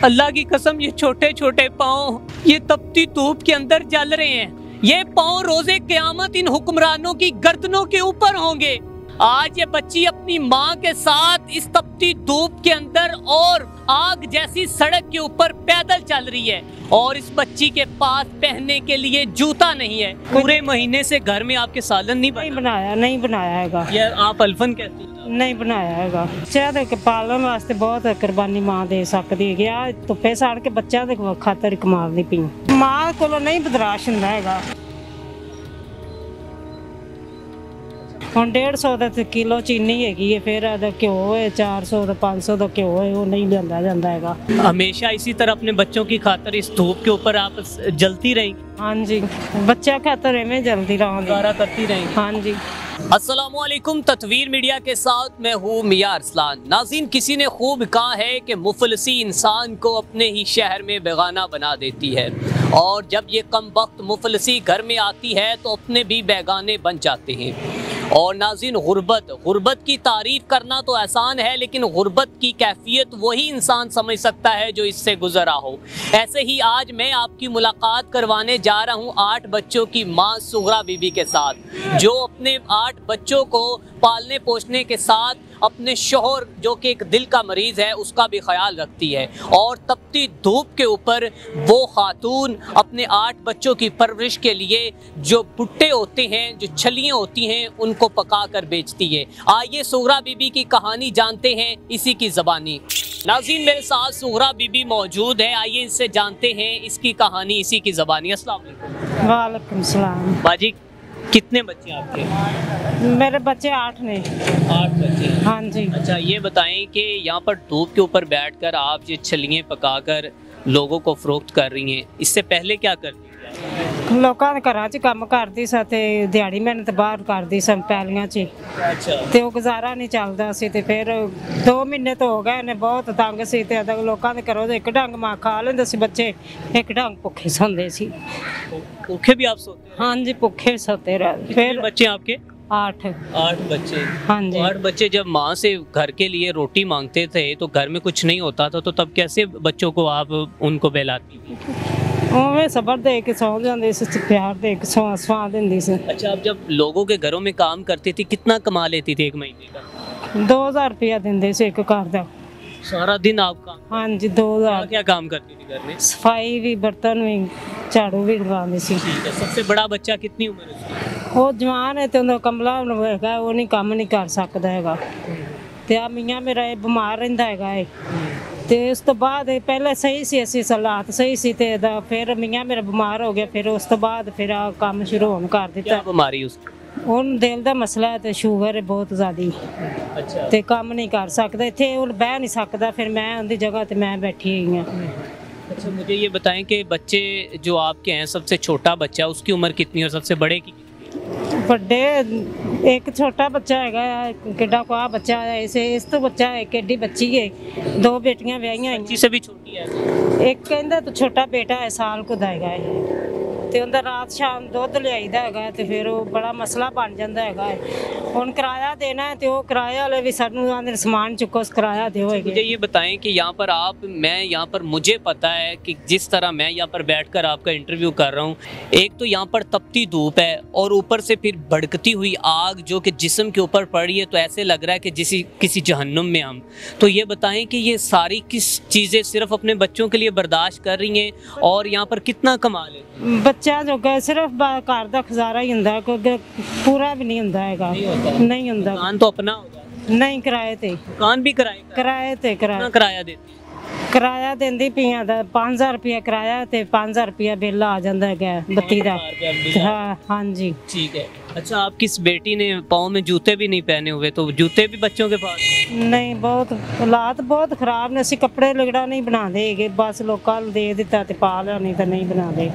अल्लाह की कसम ये छोटे छोटे पाँव ये तपती धूप के अंदर जल रहे हैं। ये पाँव रोजे क़यामत इन हुक्मरानों की गर्दनों के ऊपर होंगे। आज ये बच्ची अपनी माँ के साथ इस तपती धूप के अंदर और आग जैसी सड़क के ऊपर पैदल चल रही है और इस बच्ची के पास पहनने के लिए जूता नहीं है। पूरे महीने से घर में आपके सालन नहीं बनाया हैगा। ये आप अल्फन कहते हैं? नहीं बनाया हैगा। बच्चों के पालन वास्ते बहुत कुर्बानी मां दे सकती है। आ धुप्पे साड़ के बच्चों के खातर कमानी पी मां को नहीं बर्दाश्त हुंदा हैगा। ਹੁਣ 150 ਦਾ किलो चीनी हैगी है, फिर घ्यो है 400 ਦਾ 500 ਦਾ घ्यो है, वो नहीं लिया जाता हैगा। हमेशा इसी तरह अपने बच्चों की खातर इस धूप के ऊपर आप जलती रहेंगी? हाँ जी, बच्चा खातर इवें जल्दी रहा करती रहेंगी। हाँ जी। अस्सलामुअलैकुम, तत्वीर मीडिया के साथ मैं हूँ मियां अरसलान। नाज़रीन, किसी ने खूब कहा है कि मुफलसी इंसान को अपने ही शहर में बेगाना बना देती है और जब ये कम वक्त मुफलसी घर में आती है तो अपने भी बेगाने बन जाते हैं। और नाज़रीन, गुर्बत की तारीफ़ करना तो आसान है, लेकिन गुर्बत की कैफियत वही इंसान समझ सकता है जो इससे गुजरा हो। ऐसे ही आज मैं आपकी मुलाकात करवाने जा रहा हूँ 8 बच्चों की माँ सुगरा बीबी के साथ, जो अपने 8 बच्चों को पालने पोसने के साथ अपने शोहर जो कि एक दिल का मरीज़ है उसका भी ख्याल रखती है। और तपती धूप के ऊपर वो खातून अपने 8 बच्चों की परवरिश के लिए जो भुट्टे होते हैं, जो छलियाँ होती हैं, उनको पका कर बेचती है। आइए सुगरा बीबी की कहानी जानते हैं इसी की ज़बानी। नाज़रीन, मेरे साथ सुगरा बीबी मौजूद है, आइए इससे जानते हैं इसकी कहानी इसी की ज़बानी। अस्सलाम वालेकुम। वालेकुम सलाम। बाजी, कितने बच्चे आपके? मेरे बच्चे 8 ने। 8 बच्चे? हाँ जी। अच्छा, ये बताएं कि यहाँ पर धूप के ऊपर बैठकर आप ये छलियाँ पकाकर लोगों को फरोख्त कर रही हैं, इससे पहले क्या करती थी? लोगों के घर च काम करती सा ते दिहाड़ी मेहनत बाहर करती सा पैलियां च। अच्छा। ते वो गुजारा नहीं चलता सी ते फिर 2 महीने तो हो गए ने बहुत तंग सी ते लोगों के घरों एक ढंग मां खा लेंदे सी बच्चे, एक ढंग भुखे सोंदे सी। भूखे भी आप सोते? हाँ जी, भुखे सोते रहे। फिर बच्चे आपके? 8 बच्चे। हाँ जी। 8 बच्चे जब माँ से घर के लिए रोटी मांगते थे तो घर में कुछ नहीं होता था, तो तब कैसे बच्चों को आप उनको बहलाती थी? उवें सबर दे के सौ जाते सी, प्यार दे के सवा देंदी सी। अच्छा, आप जब लोगों के घरों में काम करती थी कितना कमा लेती थी एक महीने का? 2000 रुपया देंदे सी एक घर दा। सारा दिन आप काम? हाँ जी, 2000। क्या काम करती थी घर में? सफाई भी, बर्तन भी, झाड़ू भी लगाती सी। ठीक है। सबसे बड़ा बच्चा कितनी उम्र है? वो जवान है तो कमला होगा, वो नहीं काम नहीं कर सकता हैगा। ते आ मियां मेरा बीमार रहिंदा हैगा ते उस तो बाद पहले सही सी, असी हालात सही सी ते फिर मियां मेरा बीमार हो गया, फिर उस तो बाद फिर काम शुरू होने कर दिता। क्या बीमारी उसको? उन दिल का मसला है ते शुगर है बहुत ज़्यादा। अच्छा। ते काम नहीं कर सकता, इत्थे हुण बह नहीं सकता, फिर मैं उनकी जगह ते मैं बैठी हुई हूँ। अच्छा, मुझे ये बताएं कि बच्चे जो आपके हैं, सबसे छोटा बच्चा उसकी उम्र कितनी है और सबसे बड़े की? बड़े एक छोटा बच्चा है, केडा को बच्चा है, इस तो बच्चा है, केडी बच्ची है, 2 बेटियां ब्याहियां हैं। बच्ची से भी छोटी है? एक कहंदा तो छोटा बेटा है, साल को दा है ते उनदा रात शाम दुध लियाईदा है ते फिर वो बड़ा मसला बन जाता है। हुण किराया देना है तो किराया वाले भी सानू आंदे समान चुको, किराया दिओ। मुझे ये बताएं कि यहाँ पर मैं यहाँ पर मुझे पता है कि जिस तरह मैं यहाँ पर बैठकर आपका इंटरव्यू कर रहा हूँ, एक तो यहाँ पर तपती धूप है और ऊपर से फिर भड़कती हुई आग जो कि जिस्म के ऊपर पड़ी है, तो ऐसे लग रहा है कि किसी जहन्नुम में हम। तो ये बताएं कि ये सारी किस चीज़ें सिर्फ अपने बच्चों के लिए बर्दाश्त कर रही हैं और यहाँ पर कितना कमा ले? बच्चा जो सिर्फ घर का गुजारा ही होंदा, कोई पूरा भी नहीं होंदा हैगा। नहीं होंदा। दुकान तो अपना होगा? नहीं, किराए ते। दुकान भी किराए ते? किराया देती? किराया देंदी पियां दा 5000 रुपया किराया ते 5000 रुपया बिल आ जाता है बत्ती का। हाँ जी। ठीक है। अच्छा, आप किस बेटी ने पाँव में जूते भी नहीं पहने हुए, तो जूते भी बच्चों के पास? नहीं, बहुत हालात बहुत खराब ने, असी कपड़े लिगड़ा नहीं बनाते, बस लोगों दे दिता ते पा लिया, नहीं तो नहीं बनाते।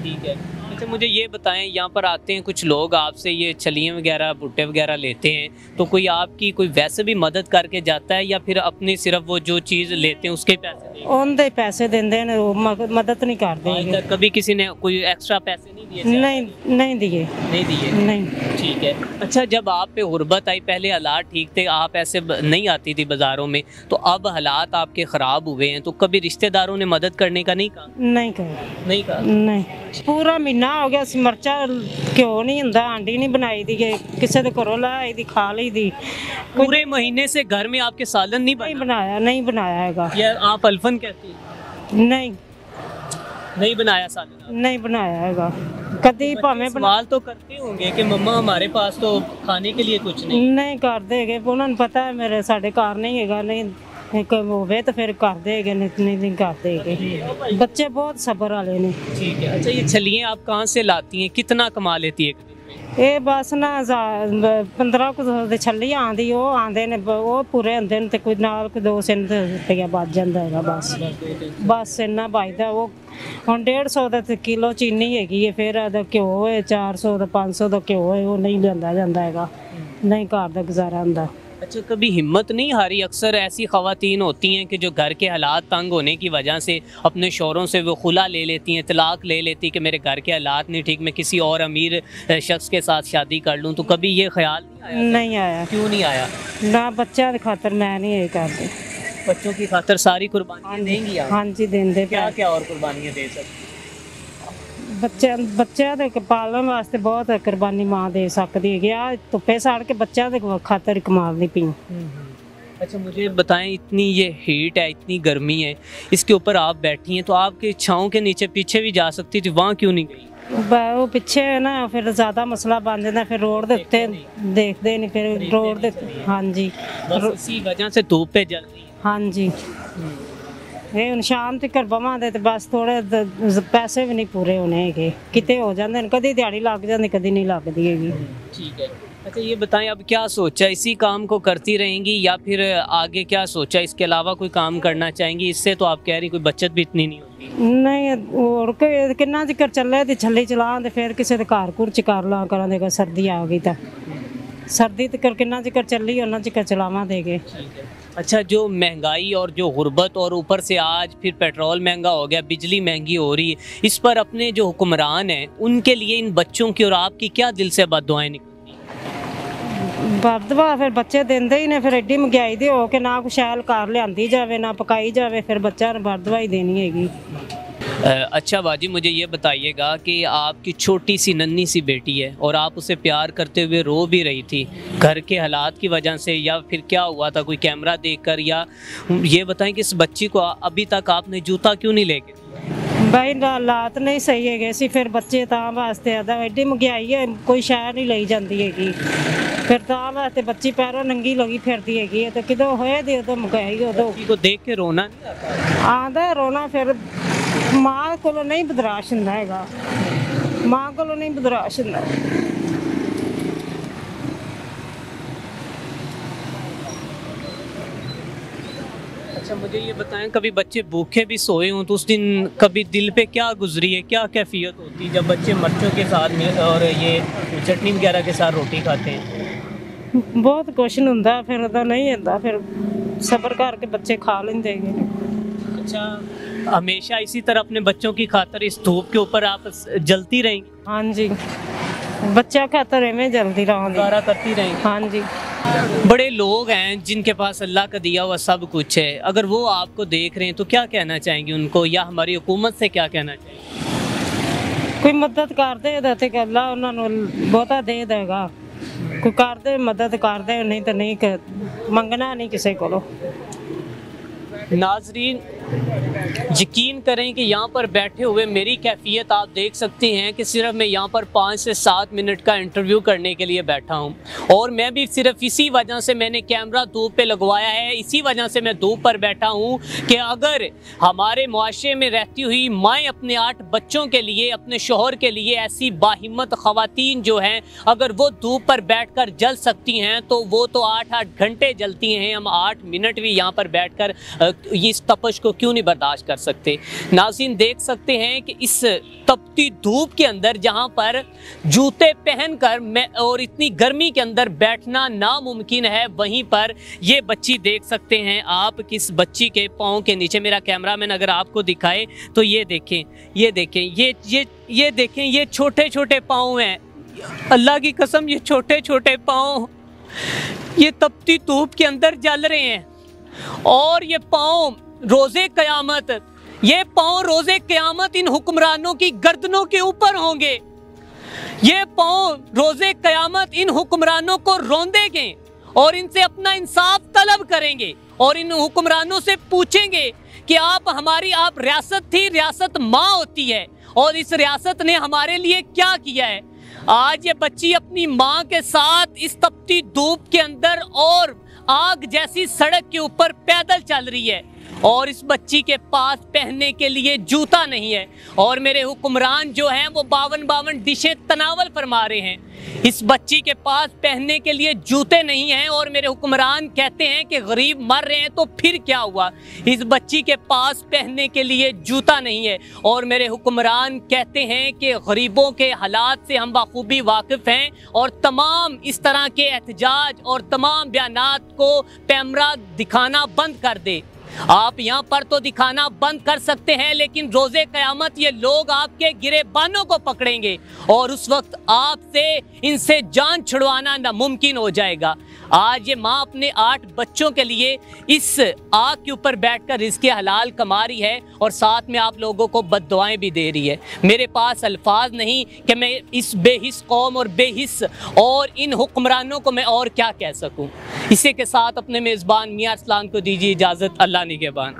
ठीक है। अच्छा, मुझे ये बताएं, यहाँ पर आते हैं कुछ लोग आपसे ये छलियाँ वगैरह भुट्टे वगैरह लेते हैं, तो कोई आपकी कोई वैसे भी मदद करके जाता है या फिर अपनी सिर्फ वो जो चीज़ लेते हैं उसके पैसे? उनके पैसे देंदे ने, मदद नहीं करते। कभी किसी ने कोई एक्स्ट्रा पैसे नहीं दिए। नहीं दिए। नहीं। ठीक है। अच्छा, जब आप पे गुर्बत आई, पहले हालात ठीक थे, आप ऐसे नहीं आती थी बाज़ारों में, तो अब हालात आपके ख़राब हुए हैं, तो कभी रिश्तेदारों ने मदद करने का नहीं कहा? नहीं कहा। नहीं कहा? नहीं। पूरा महीना हो ਗਿਆ ਸੀ ਮਿਰਚਾਂ ਘਿਓ ਨਹੀਂ ਹੁੰਦਾ ਆਂਡੀ ਨਹੀਂ ਬਣਾਈ ਦੀ ਕਿਸੇ ਦੇ ਘਰੋਂ ਲਾਈ ਦੀ ਖਾ ਲਈ ਦੀ पूरे महीने से घर में आपके सालन नहीं नहीं बना? नहीं बनाया हैगा। या आप अल्फन कहती हैं? नहीं नहीं बनाया सालन? नहीं बनाया हैगा कभी भावें सवाल तो करते होंगे कि मम्मा हमारे पास तो खाने के लिए कुछ नहीं। नहीं करते हैगे उन्होंने पता है मेरे साढ़े घर नहीं हैगा नहीं एक होवे तो फिर करते हैगे नहीं करते हैगे बच्चे बहुत सब्र वाले ने। ठीक है। अच्छा, ये छलियाँ आप कहाँ से लाती हैं, कितना कमा लेती है? ਇਹ ਬਸ ਨਾ 15 ਕੁ ਦੇ ਛੱਲੀ ਆਂਦੀ ਉਹ ਆਂਦੇ ਨੇ ਉਹ ਪੂਰੇ ਹੁੰਦੇ ਨੇ ਤੇ ਕੋਈ ਨਾਲ ਕੋਈ 200 ਰੁਪਇਆ ਬਚ ਜਾਂਦਾ ਹੈਗਾ ਬਸ ਇੰਨਾ ਬਚਦਾ ਉਹ ਹੁਣ 150 ਦਾ ਕਿਲੋ ਚੀਨੀ ਹੈਗੀ ਹੈ ਫਿਰ ਇਹਦਾ ਘਿਓ ਹੈ 400 ਦਾ 500 ਦਾ ਘਿਓ ਹੈ ਉਹ ਨਹੀਂ ਲੈਂਦਾ ਜਾਂਦਾ ਹੈਗਾ ਨਹੀਂ ਘਰ ਦਾ ਗੁਜ਼ਾਰਾ ਹੁੰਦਾ। अच्छा, कभी हिम्मत नहीं हारी? अक्सर ऐसी ख़वातीन होती हैं कि जो घर के हालात तंग होने की वजह से अपने शौहरों से वो खुला ले लेती हैं, तलाक ले लेती कि मेरे घर के हालात नहीं ठीक, मैं किसी और अमीर शख्स के साथ शादी कर लूँ, तो कभी ये ख्याल नहीं आया? नहीं आया। क्यों नहीं आया? ना बच्चा की खातर मैं नहीं ये करती। बच्चों की खातर सारी कुर्बानियाँ देंगी आप? हाँ जी देंगे। क्या क्या और कुर्बानियाँ दे सकती? ਬੱਚਿਆਂ ਦੇ ਪਾਲਣ ਵਾਸਤੇ ਬਹੁਤ ਕੁਰਬਾਨੀ ਮਾਂ ਦੇ ਸਕਦੀ ਹੈ ਆ ਧੁੱਪੇ ਸਾੜ ਕੇ ਬੱਚਿਆਂ ਦੇ ਖਾਤਰ ਕਮਾਲਦੀ ਪਈ। अच्छा, मुझे बताएं, इतनी ये हीट है, इतनी गर्मी है, इसके ऊपर आप बैठी हैं, तो आपके छाँव के नीचे पीछे भी जा सकती थी, वहाँ क्यों नहीं गई? ਉਹ ਪਿੱਛੇ ਨਾ ਫਿਰ ਜ਼ਿਆਦਾ ਮਸਲਾ ਬਣ ਜਾਂਦਾ ਫਿਰ ਰੋਡ ਦੇ ਉੱਤੇ ਦੇਖਦੇ ਨਹੀਂ ਫਿਰ ਰੋਡ ਦੇ ਹਾਂਜੀ बस इसी वजह से धूप पे जल रही है। ਹਾਂਜੀ ਇਹ ਹੁਣ ਸ਼ਾਮ ਤੱਕ ਬਵਾਂਦੇ ਤੇ ਬਸ ਥੋੜੇ ਪੈਸੇ ਵੀ ਨਹੀਂ ਪੂਰੇ ਹੋਣੇ ਹੈਗੇ ਕਿਤੇ ਹੋ ਜਾਂਦੇ ਨੇ ਕਦੀ ਦਿਹਾੜੀ ਲੱਗ ਜਾਂਦੀ कभी नहीं लगती हैगी। ठीक है। अच्छा, ये बताएं, अब क्या सोचा, इसी काम को करती रहेंगी या फिर आगे क्या सोचा, इसके अलावा कोई काम करना चाहेंगी? इससे तो आप कह रही कोई बचत भी इतनी नहीं होती। नहीं और किन्ना चिकर चले तो छली चला तो फिर किसी के घर घुर च कर ला करा सर्दी आ गई तो सर्दी तक किन्ना चिकर चली उन्ना चिकर चलावा देगे। अच्छा, जो महंगाई और जो गुर्बत और ऊपर से आज फिर पेट्रोल महंगा हो गया, बिजली महंगी हो रही है, इस पर अपने जो हुक्मरान हैं उनके लिए, इन बच्चों की और आपकी क्या दिल से बद्दुआएं निकलती? बदवा फिर बच्चे देंदे ही ने फिर एडी महंगाई दे हो के ना कुछ शैल कार लियांदी जावे ना पकाई जावे फिर बच्चा ने बदवा ही देनी हैगी। अच्छा बाजी, मुझे ये बताइएगा कि आपकी छोटी सी नन्ही सी बेटी है और आप उसे प्यार करते हुए रो भी रही थी घर के हालात की वजह से, या फिर क्या हुआ था, कोई कैमरा देखकर, या ये बताएं कि इस बच्ची को अभी तक आपने जूता क्यों नहीं लेके? भाई हालात नहीं सही है सी फिर बच्चे ता वास्ते आदा एडी महंगाई है कोई शहर नहीं लाई जाती हैगी फिर ता वास्ते बच्ची पैरों नंगी लगी फिरती हैगी तो किदों होए दे उदों महंगाई उदों को देख के रोना नहीं आता रोना फिर माँ को नहीं बर्दाश्त हुंदा हैगा माँ को नहीं बर्दाश्त हुंदा। अच्छा, मुझे ये बताएं, कभी बच्चे भूखे भी सोए हों तो उस दिन कभी दिल पे क्या गुजरी है, क्या कैफियत होती है जब बच्चे मिर्चों के साथ में और ये चटनी वगैरह के साथ रोटी खाते हैं? बहुत क्वेश्चन होंदा फिर तो नहीं होता फिर सब्र करके बच्चे खा लेंगे। अच्छा, हमेशा इसी तरह अपने बच्चों की खातर इस धूप के ऊपर आप जलती रहेंगी? हाँ जी, बच्चा खातर में जल्दी गुजारा करती रहेंगी? हाँ जी। बड़े लोग हैं जिनके पास अल्लाह का दिया हुआ सब कुछ है, अगर वो आपको देख रहे हैं तो क्या कहना चाहेंगे उनको, या हमारी हुकूमत से क्या कहना चाहेंगे? कोई मदद कर दे तो अल्लाह उन्होंने बहुता दे देगा, कोई कर दे मदद कर दे, नहीं तो नहीं मंगना नहीं किसी को। नाजरीन, यकीन करें कि यहाँ पर बैठे हुए मेरी कैफियत आप देख सकते हैं कि सिर्फ मैं यहाँ पर 5 से 7 मिनट का इंटरव्यू करने के लिए बैठा हूँ, और मैं भी सिर्फ इसी वजह से मैंने कैमरा धूप पे लगवाया है, इसी वजह से मैं धूप पर बैठा हूँ कि अगर हमारे मुआशरे में रहती हुई माएँ अपने 8 बच्चों के लिए, अपने शोहर के लिए, ऐसी बाहिम्मत ख़वातीन जो हैं, अगर वो धूप पर बैठ कर जल सकती हैं तो वो तो 8-8 घंटे जलती हैं। हम 8 मिनट भी यहाँ पर बैठ कर इस तपश को क्यों नहीं बर्दाश्त कर सकते। नाज़रीन देख सकते हैं कि इस तपती धूप के अंदर जहाँ पर जूते पहनकर और इतनी गर्मी के अंदर बैठना नामुमकिन है, वहीं पर ये बच्ची देख सकते हैं आप किस बच्ची के पाँव के नीचे, मेरा कैमरामैन अगर आपको दिखाए तो ये देखें, ये देखें, ये देखें, ये छोटे छोटे पाँव हैं। अल्लाह की कसम ये छोटे छोटे पाँव ये तपती धूप के अंदर जल रहे हैं और ये पाँव रोज़े क़यामत, ये पाँव रोज़े क़यामत इन हुक्मरानों की गर्दनों के ऊपर होंगे। ये पाँव रोज़े क़यामत इन हुक्मरानों को रौंदेंगे और इनसे अपना इंसाफ तलब करेंगे और इन हुक्मरानों से पूछेंगे कि आप रियासत थी, रियासत माँ होती है और इस रियासत ने हमारे लिए क्या किया है। आज ये बच्ची अपनी माँ के साथ इस तपती धूप के अंदर और आग जैसी सड़क के ऊपर पैदल चल रही है और इस बच्ची के पास पहनने के लिए जूता नहीं है और मेरे हुक्मरान जो हैं वो 52 डिशें तनावल फरमा रहे हैं। इस बच्ची के पास पहनने के लिए जूते नहीं हैं और मेरे हुक्मरान कहते हैं कि गरीब मर रहे हैं, तो फिर क्या हुआ। इस बच्ची के पास पहनने के लिए जूता नहीं है और मेरे हुक्मरान कहते हैं कि गरीबों के हालात से हम बाखूबी वाकिफ़ हैं और तमाम इस तरह के एहतजाज और तमाम बयानात को कैमरा दिखाना बंद कर दे। आप यहाँ पर तो दिखाना बंद कर सकते हैं, लेकिन रोज़े क़यामत ये लोग आपके गिरेबानों को पकड़ेंगे और उस वक्त आपसे इनसे जान छुड़वाना नामुमकिन हो जाएगा। आज ये माँ अपने 8 बच्चों के लिए इस आग के ऊपर बैठकर रिज़्क़े हलाल कमा रही है और साथ में आप लोगों को बद्दुआएं भी दे रही है। मेरे पास अल्फाज नहीं कि मैं इस बेहिस कौम और बेहिस और इन हुक्मरानों को मैं और क्या कह सकूँ। इसी के साथ अपने मेज़बान मियां अरसलान को दीजिए इजाज़त। अल्लाह निगहबान।